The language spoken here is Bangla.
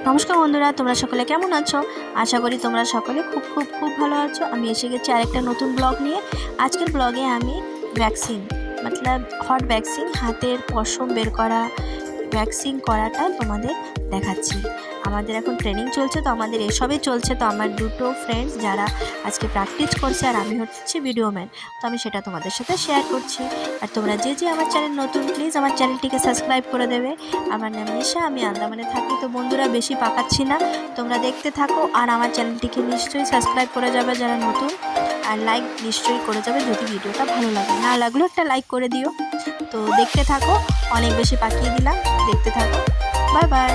নমস্কার বন্ধুরা, তোমরা সকলে কেমন আছো? আশা করি তোমরা সকলে খুব খুব খুব ভালো আছো। আমি এসে গেছি আরেকটা নতুন ব্লগ নিয়ে। আজকের ব্লগে আমি ভ্যাকসিন মতলব হট ভ্যাকসিন, হাতের পশম বের করা ভ্যাকসিন করাটা তোমাদের দেখাচ্ছি। আমাদের এখন ট্রেনিং চলছে, তো আমাদের এসবই চলছে। তো আমার দুটো ফ্রেন্ডস যারা আজকে প্র্যাকটিস করছে, আর আমি হচ্ছে ভিডিও ম্যান, তো আমি সেটা তোমাদের সাথে শেয়ার করছি। আর তোমরা যে যে আমার চ্যানেল নতুন, প্লিজ আমার চ্যানেলটিকে সাবস্ক্রাইব করে দেবে। আমার নাম নিশা, আমি আন্দামানে থাকি। তো বন্ধুরা, বেশি পাকাচ্ছি না, তোমরা দেখতে থাকো। আর আমার চ্যানেলটিকে নিশ্চয়ই সাবস্ক্রাইব করে যাবে যারা নতুন, আর লাইক নিশ্চয়ই করে যাবে যদি ভিডিওটা ভালো লাগে। না লাগলেও একটা লাইক করে দিও। তো দেখতে থাকো, অনেক বেশি পাকিয়ে দিলাম, দেখতে থাকো। Bye bye.